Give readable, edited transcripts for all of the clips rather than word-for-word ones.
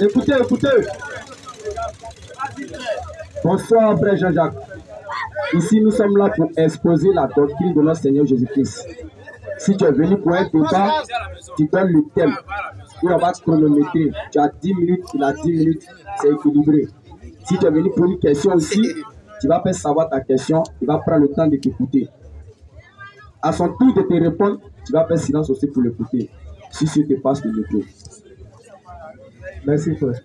Écoutez, écoutez. Bonsoir, frère Jean-Jacques. Ici, nous sommes là pour exposer la doctrine de notre Seigneur Jésus-Christ. Si tu es venu pour un débat, tu donnes le thème. Et on va te chronométrer. Tu as 10 minutes, il a 10 minutes, c'est équilibré. Si tu es venu pour une question aussi, tu vas faire savoir ta question, il va prendre le temps de t'écouter. À son tour de te répondre, tu vas faire silence aussi pour l'écouter. Si tu te passes le micro. Merci, frère.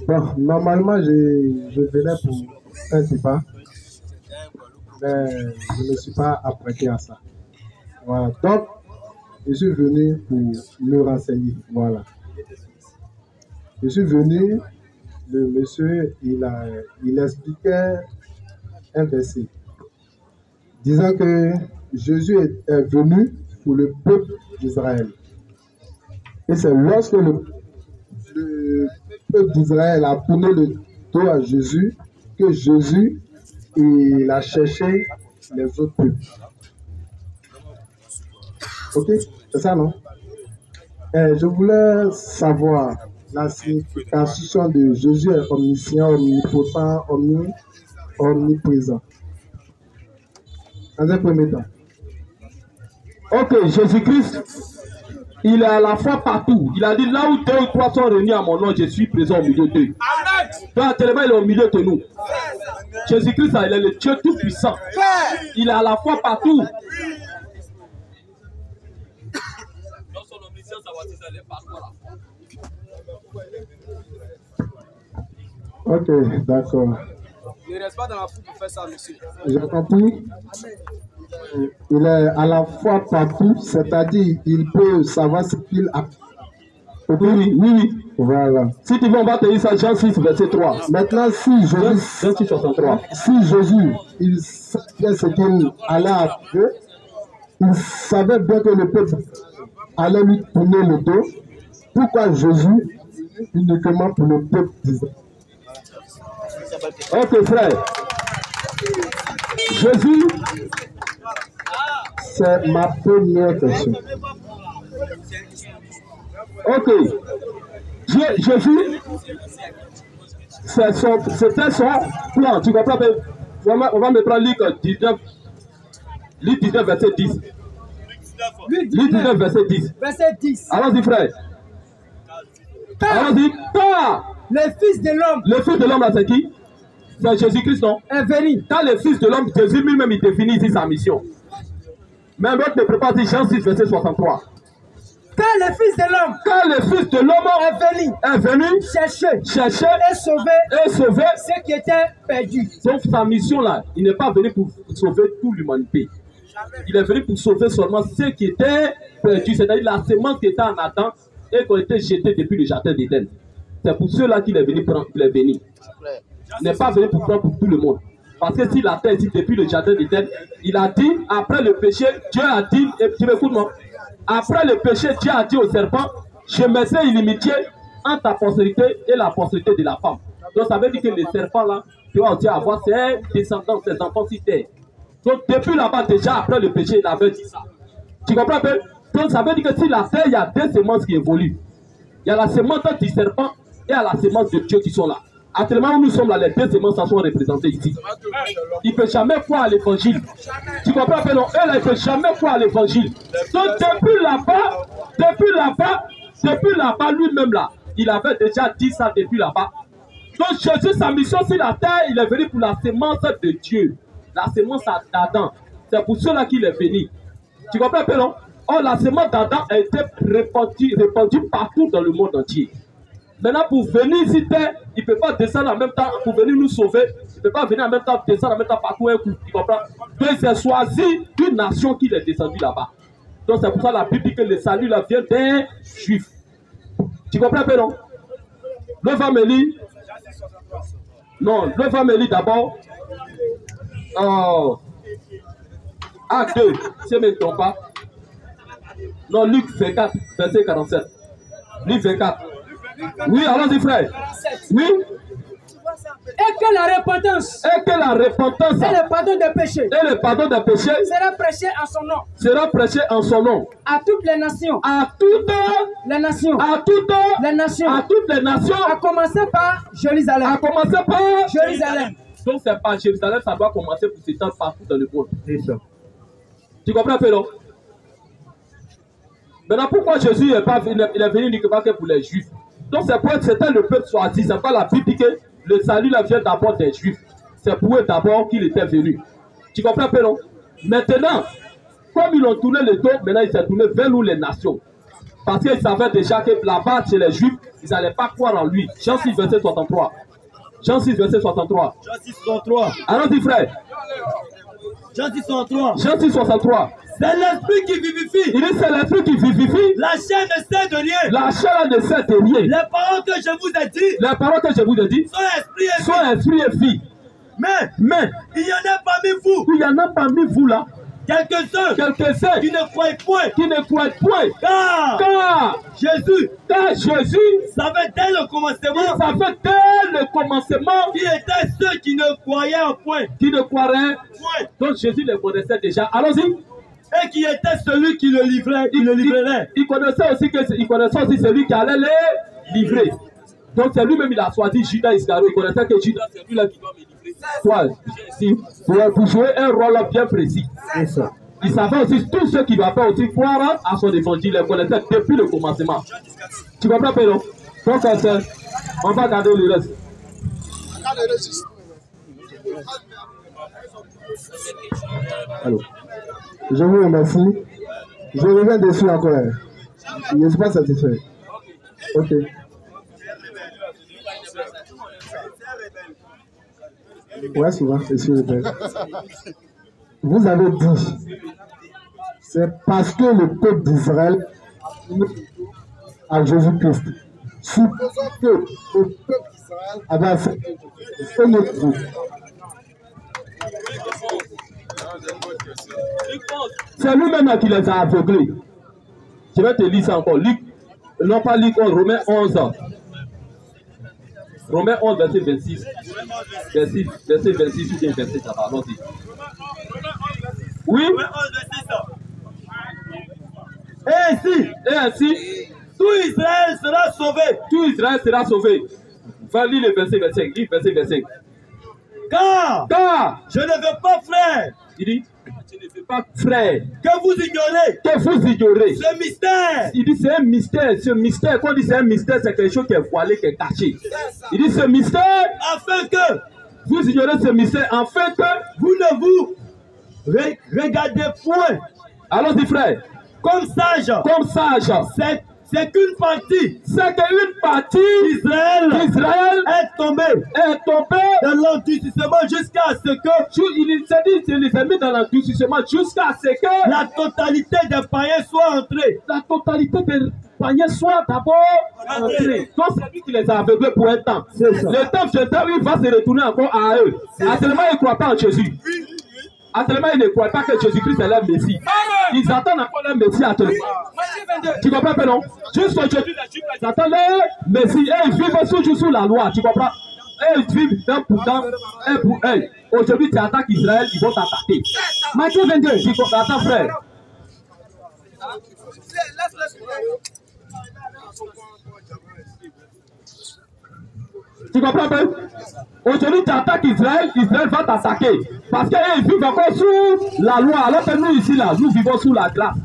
Bon, normalement, je venais pour un débat, mais je ne me suis pas apprêté à ça. Voilà. Donc, je suis venu pour me renseigner. Voilà. Je suis venu, le monsieur, il expliquait un verset, disant que Jésus est venu pour le peuple d'Israël. Et c'est lorsque le peuple d'Israël a tourné le dos à Jésus que Jésus il a cherché les autres peuples. Ok, c'est ça, non? Je voulais savoir la signification de Jésus est omniscient, omnipotent, omniprésent. En un premier temps. Ok, Jésus-Christ, il est à la fois partout. Il a dit là où 2 ou 3 sont réunis à mon nom, je suis présent au milieu d'eux. Donc, tellement il est au milieu de nous. Jésus-Christ, il est le Dieu tout-puissant. Il est à la fois partout. Ok, d'accord. Ne reste pas dans la foule pour faire ça, monsieur. J'ai compris. Il est à la fois partout, c'est-à-dire il peut savoir ce qu'il a. Oui, oui. Voilà. Si tu veux, on va te dire ça, Jean 6, verset 3. Maintenant, si Jésus, Jean 6, 63. si Jésus, il savait ce qu'il allait arriver, il savait bien que le peuple allait lui tourner le dos. Pourquoi Jésus uniquement pour le peuple d'Israël? Ok, frère. Jésus, c'est ma première question. ok. Jésus, c'était son plan. Tu comprends? On va me prendre Luc 19, verset 10. Luc 19, verset 10. Verset 10. Allons-y, frère. Allons-y. Car le Fils de l'homme. Le Fils de l'homme, c'est qui? C'est Jésus-Christ, non? Est venu. Quand le Fils de l'homme, Jésus lui-même, il définit ici sa mission. Mais l'autre ne prépare Jean 6, verset 63. Quand le Fils de l'homme. Quand le Fils de l'homme est venu chercher et sauver ceux qui étaient perdus. Donc sa mission là, il n'est pas venu pour sauver toute l'humanité. Il est venu pour sauver seulement ceux qui étaient perdus, c'est-à-dire la semence qui était en Adam et qui a été jetée depuis le jardin d'Éden. C'est pour ceux-là qu'il est venu prendre. Il est venu. Il n'est pas venu pour prendre pour tout le monde. Parce que s'il a fait ici depuis le jardin d'Éden, il a dit, après le péché, Dieu a dit, et tu m'écoutes moi, après le péché, Dieu a dit au serpent, je mettrai une inimitié entre ta postérité et la postérité de la femme. Donc ça veut dire que le serpent là, tu vas aussi avoir ses descendants, ses enfants sur terre. Donc depuis là-bas, déjà après le péché, il avait dit ça. Tu comprends un peu? Donc ça veut dire que sur la terre, il y a deux semences qui évoluent. Il y a la semence du serpent et il y a la semence de Dieu qui sont là. Actuellement, où nous sommes là, les deux semences sont représentées ici. Il ne peut jamais croire à l'évangile. Tu comprends un peu? Non, elle ne peut jamais croire à l'évangile. Donc depuis là-bas, lui-même là, il avait déjà dit ça depuis là-bas. Donc Jésus, sa mission sur la terre, il est venu pour la semence de Dieu. La semence d'Adam. C'est pour cela qu'il est venu. Tu comprends un peu, non? Or, la semence d'Adam a été répandue partout dans le monde entier. Maintenant, pour venir ici, il ne peut pas descendre en même temps, pour venir nous sauver. Il ne peut pas venir en même temps, descendre en même temps partout un coup. Tu comprends? Donc, il s'est choisi d'une nation qui est descendue là-bas. Donc, c'est pour ça la Bible dit que le salut là vient des Juifs. Tu comprends un peu, non? Le va me lire. Non, le va me lire d'abord. Acte 2, si je ne me trompe pas. Non, Luc 24, verset 47. Luc 24. Oui, allons-y, frère. Oui. Tu vois ça? Et que la repentance et que la repentance et le pardon des péchés et le pardon des péchés sera prêché en son nom sera prêché en son nom à toutes les nations. à toutes Les nations. les nations, À commencer par Jérusalem. à commencer par Jérusalem. Donc c'est pas Jérusalem, ça doit commencer pour s'étendre partout dans le monde. C'est ça. Tu comprends, Pélo? Maintenant, pourquoi Jésus est pas, il est venu uniquement que pour les Juifs? Donc c'est pour c'était le peuple choisi. C'est pas la Bible dit que le salut là vient d'abord des Juifs. C'est pour eux d'abord qu'il était venu. Tu comprends, Pélo? Maintenant, comme ils ont tourné le dos, maintenant ils s'est tourné vers nous les nations. Parce qu'ils savaient déjà que là-bas, chez les Juifs, ils n'allaient pas croire en lui. Jean 6, verset 63. Jean 6, verset 63. Jean 6, 63. Allons-y, frère. Jean 6, 63. Jean 6, 63. C'est l'esprit qui vivifie. Il dit c'est l'esprit qui vivifie. La chair ne sait de rien. La chair ne sait de rien. Les paroles que je vous ai dit Les paroles que je vous ai dit sont esprit et vie. sont esprit et vie. Mais il y en a parmi vous, il y en a parmi vous là, quelques-uns quelques-uns qui ne croient point. qui ne croient point. Car Jésus savait dès le commencement savait dès le commencement qui étaient ceux qui ne croyaient en point. qui ne croiraient. Point. Donc Jésus les connaissait déjà. Allons-y. Et qui était celui qui le livrait, Il connaissait aussi celui qui allait les livrer. Donc c'est lui-même, il a choisi Judas Iscariot. Il connaissait que Judas, c'est lui-là qui doit me livrer. Toi, pour jouer un rôle bien précis. C'est ça. Il savait aussi tout ce qu'il va faire aussi croire à son évangile. Il connaissait depuis le commencement. Tu comprends, Pélo? Donc, on va garder le reste. Alors, je vous remercie. Je reviens dessus encore. Je ne suis pas satisfait. Ok. Ouais, souvent, c'est sûr. Vous avez dit, c'est parce que le peuple d'Israël a Jésus-Christ. Supposons que le peuple d'Israël avait accepté ce notre groupe. C'est lui-même qui les a aveuglés. Je vais te lire ça encore. Non pas lire Romains 11. Romains 11, verset 26. Verset 26 ou bien verset 4. Allons-y. Oui. Et ainsi, tout Israël sera sauvé. Tout Israël sera sauvé. Va lire le verset 25. Lis verset 25. Car je ne veux pas, frère. Il dit, je ne veux pas, frère, que vous ignorez ce mystère. Il dit c'est un mystère. Ce mystère, quand on dit c'est un mystère, c'est quelque chose qui est voilé, qui est caché. Il dit ce mystère, Afin que vous ignorez ce mystère, afin que vous ne vous regardez point allons-y, frère, comme sage. C'est qu'une partie. C'est qu'une partie d'Israël est tombée dans l'endurcissement jusqu'à ce que il s'est mis dans l'endurcissement jusqu'à ce que la totalité des païens soit entrée. La totalité des païens soit d'abord entrée. Donc c'est lui qui les a aveuglés pour un temps. Le temps viendra où il va se retourner encore à eux. Actuellement, ils ne croient pas en Jésus. Actuellement, ils ne croient pas que Jésus-Christ est leur Messie. Ils attendent encore leur Messie actuellement. Tu comprends pas, non? Juste aujourd'hui, les Juifs, ils attendent leur Messie. Et ils vivent toujours sous la loi. Tu comprends? Et ils vivent d'un pour d'un, un pour un. Aujourd'hui, tu attaques Israël, ils vont t'attaquer. Matthieu 22, tu comprends? Attends, frère. Tu comprends pas? Aujourd'hui, tu attaques Israël, Israël va t'attaquer. Parce qu'ils vivent encore sous la loi. Alors que nous, ici, là, nous vivons sous la grâce.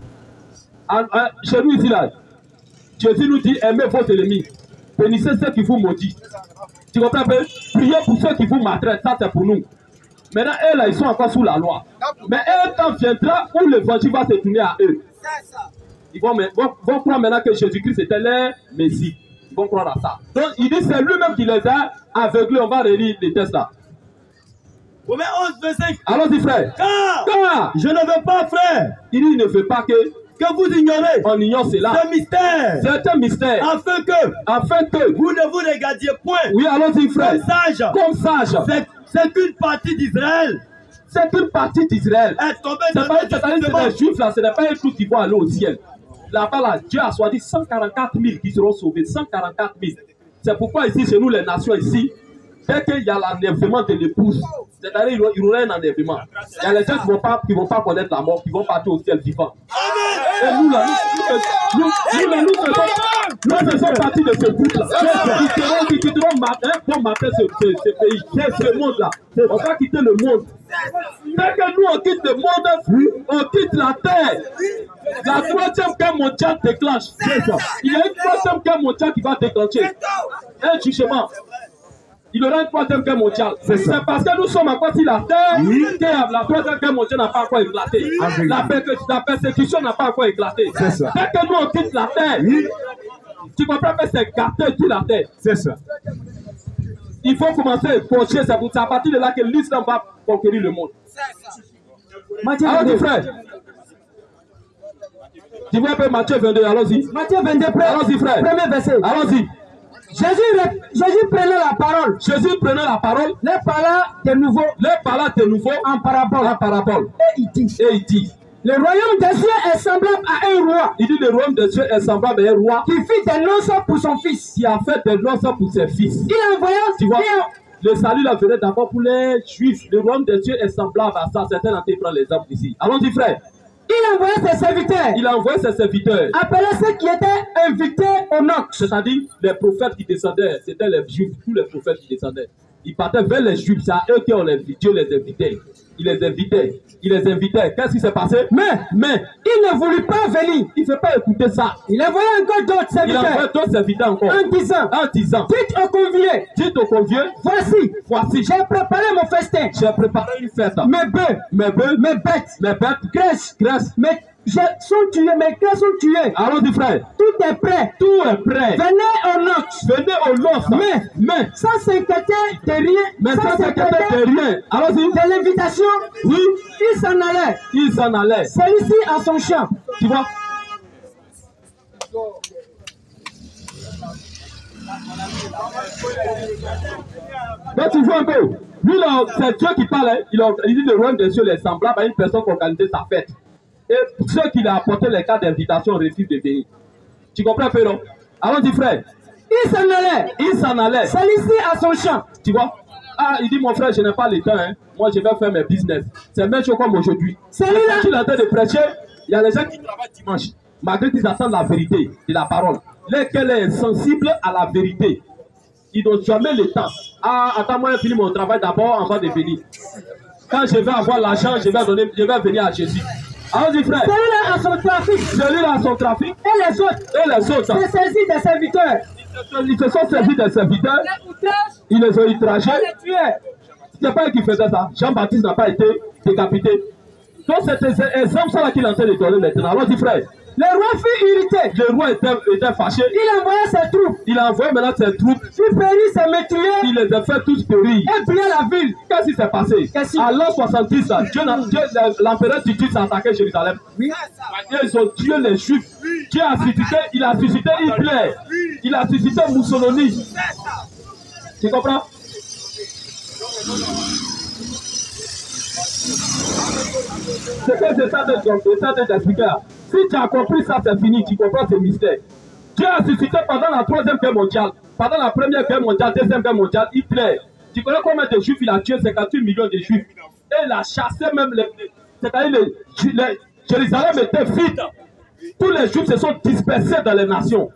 Chez nous, ici, là, Jésus nous dit, aimez vos ennemis. Bénissez ceux qui vous maudissent. Tu comprends pas? Priez pour ceux qui vous maltraitent. Ça, c'est pour nous. Maintenant, eux, là, ils sont encore sous la loi. Mais un temps viendra où l'évangile va se tourner à eux. Ils vont croire maintenant que Jésus-Christ était leur Messie. Ils vont croire à ça. Donc, il dit c'est lui-même qui les a aveuglés. On va relire les textes là. Romains 11, 25. Allons-y, frère. Car je ne veux pas, frère. Il dit il ne veut pas que vous ignorez. On ignore cela. C'est un mystère. C'est un mystère. Afin que vous ne vous regardiez point. Oui, allons-y, frère. Comme sage. C'est qu'une partie d'Israël. C'est une partie d'Israël. Est tombée dans le les Juifs là, ce n'est pas un truc qui va aller au ciel. Là-bas, là, Dieu a choisi 144 000 qui seront sauvés. 144 000. C'est pourquoi ici, chez nous, les nations ici, dès qu'il y a l'enlèvement de l'épouse, c'est-à-dire il y aura un enlèvement. Il y a les gens qui ne vont pas connaître la mort, qui vont partir au ciel vivant. Et nous là, nous faisons partie de ce groupe-là. Qui quitteront pour marquer ce pays, ce monde-là. On va quitter le monde. Dès que nous on quitte le monde, on quitte la terre. La troisième guerre mondiale déclenche. Il y a une troisième guerre mondiale qui va déclencher. Un jugement. Il y aura une troisième guerre mondiale. C'est parce que nous sommes encore sur la terre que la troisième guerre mondiale n'a pas encore éclaté. La persécution n'a pas encore éclaté. Dès que nous on quitte la terre, tu comprends que c'est gâté sur la terre. C'est ça. Il faut commencer à pencher. C'est à partir de là que l'islam va conquérir le monde. Alors, dis frère. Tu vois un peu Matthieu 22, allons-y. Matthieu 22, allons-y frère. Premier verset. Allons-y. Jésus prenait la parole. Jésus prenait la parole. Les parla de nouveau. En parabole. Et il dit. Le royaume des cieux est semblable à un roi. Il dit le royaume des cieux est semblable à un roi. Qui fit des noces pour son fils. Qui a fait des noces pour ses fils. Il envoya. Tu vois, le salut là venait d'abord pour les juifs. Le royaume des cieux est semblable à ça. Certains d'entre eux prennent l'exemple ici. Allons-y frère. Il envoyait ses serviteurs. Appelait ceux qui étaient invités au noces. C'est-à-dire les prophètes qui descendaient. C'était les juifs, tous les prophètes qui descendaient. Ils partaient vers les juifs. C'est à eux qui ont Dieu les invitait. Il les invitait. Qu'est-ce qui s'est passé? Mais il ne voulut pas venir. Il ne fait pas écouter ça. Il envoyait encore d'autres serviteurs. Il envoyait d'autres serviteurs encore. En disant. Dites aux conviés. Voici. J'ai préparé mon festin. J'ai préparé une fête. Mes bœufs. Mes bêtes. Graisse. Mes graisses sont tuées. Allons-y frère. Tout est prêt. Venez au noces. Mais sans s'inquiéter de rien. Allons-y. De l'invitation. Oui. Il s'en allait. Celui-ci à son champ. Tu vois. Donc tu vois un peu. Lui là, c'est Dieu qui parle. Il dit le royaume des cieux est semblable à une personne qui organisait sa fête. Et ceux qui lui ont apporté les cartes d'invitation refusent de venir. Tu comprends un peu, non? Allons-y, frère. Il s'en allait. Celui-ci à son champ. Tu vois? Ah, il dit, mon frère, je n'ai pas le temps. Hein. Moi, je vais faire mes business. C'est même chose comme aujourd'hui. Celui-là. Quand il est en train de prêcher, il y a les gens qui travaillent dimanche. Malgré qu'ils attendent la vérité de la parole. Lesquels est sensible à la vérité. Ils n'ont jamais le temps. Ah, attends, moi, je finis mon travail d'abord avant de venir. Quand je vais avoir l'argent, je vais venir à Jésus. Allons-y, frère. Celui-là a son trafic. Et les autres. Se saisit des serviteurs. Ils se sont servis des serviteurs. Ils les ont outragés. Ce n'est pas eux qui faisaient ça. Jean-Baptiste n'a pas été décapité. Donc c'est des exemples là qu'il est en train de donner maintenant. Allons-y, frère. Le roi fut irrité. Le roi était fâché. Il envoya ses troupes. Il a envoyé maintenant ses troupes. Il périt ses meurtriers. Il les a fait tous périr. Et brûla la ville. Qu'est-ce qui s'est passé? À l'an 70, l'empereur Titus a attaqué Jérusalem. Oui. Ils ont tué les Juifs. Dieu a suscité, il a suscité Hitler. Il a suscité Mussolini. Tu comprends? C'est que c'est ça de t'expliquer là. Si tu as compris ça, c'est fini. Tu comprends ce mystère. Dieu a suscité pendant la troisième guerre mondiale, pendant la première guerre mondiale, deuxième guerre mondiale, Hitler. Tu connais combien de Juifs il a tué? 58 millions de Juifs. Et il a chassé même c'est-à-dire Jérusalem était vide. Tous les Juifs se sont dispersés dans les nations.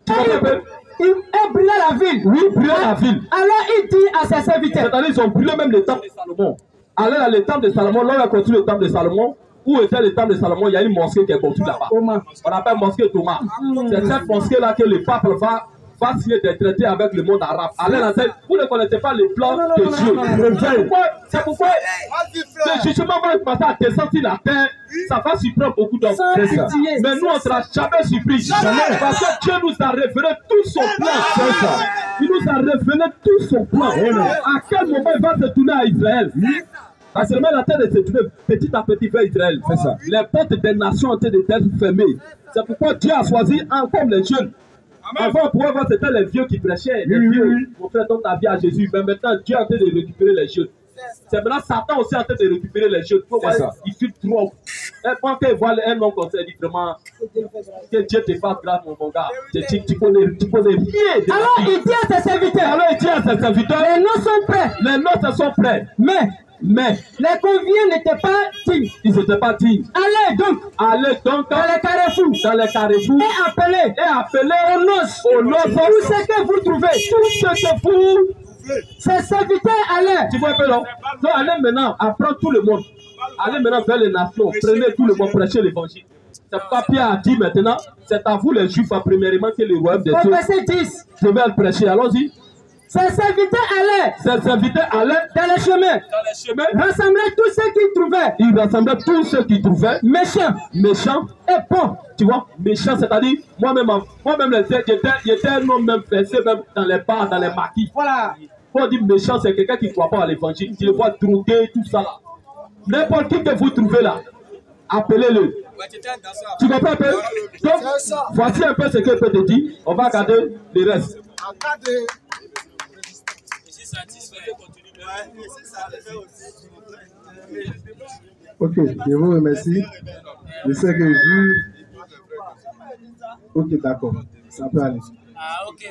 Tu comprends? Il brûlait la ville. Oui, brûlait la ville. Alors il dit à ses serviteurs. C'est-à-dire ils ont brûlé même le temple de Salomon. Allez dans le temple de Salomon, là on a construit le temple de Salomon. Où était le temple de Salomon? Il y a une mosquée qui est construite là-bas. On appelle mosquée Thomas. C'est cette mosquée-là que le pape va signer des traités avec le monde arabe. Allez dans cette. Vous ne connaissez pas le plan de Dieu. C'est pourquoi le jugement va commencer à descendre sur la terre. Ça va surprendre beaucoup d'hommes. Mais nous, on ne sera jamais surpris. Parce que Dieu nous a révélé tout son plan. Il nous a révélé tout son plan. À quel moment il va se tourner à Israël? Parce que la terre se tourne petit à petit vers Israël. Les portes des nations ont été fermées. C'est pourquoi Dieu a choisi comme les jeunes. Avant, pour voir, c'était les vieux qui prêchaient. Les vieux, mon frère, donne ta vie à Jésus. Mais maintenant, Dieu a en train de récupérer les jeunes. C'est maintenant Satan aussi en train de récupérer les jeunes. Il filtre trop. Et quand il voit un homme comme ça, il dit vraiment que Dieu te fasse grâce, mon gars. Tu connais rien. Alors il dit à ses serviteurs, les noces sont prêts. Les noces sont prêts. Mais les conviés n'étaient pas dignes. Ils n'étaient pas dignes. Allez donc dans les carrefours. Et appelez aux noces. Tout ce que vous trouvez. Ces serviteurs allaient. Tu vois un peu là? Donc allez maintenant, apprendre tout le monde. Allez maintenant vers les nations. Prenez tout le monde, prêchez l'évangile. C'est pas Pierre a dit maintenant, c'est à vous les Juifs, premièrement, que le royaume des Dieu. Verset 10. Je vais le prêcher. Allons-y. Ces serviteurs allaient dans les chemins. Rassemblaient tous ceux qu'ils trouvaient. Ils rassemblaient tous ceux qu'ils trouvaient. Méchants et bons. Tu vois, méchants, c'est-à-dire, moi-même, j'étais un homme même versé même dans les bars, dans les maquis. Voilà. Quand on dit méchant, c'est quelqu'un qui ne croit pas à l'évangile, qui le voit droguer, tout ça là. N'importe qui que vous trouvez là, appelez-le. Tu comprends un peu? Donc, voici un peu ce que je peux te dire. On va regarder le reste. Ok, je vous remercie. Je sais que Ok, d'accord. Ça peut aller. Ah, ok.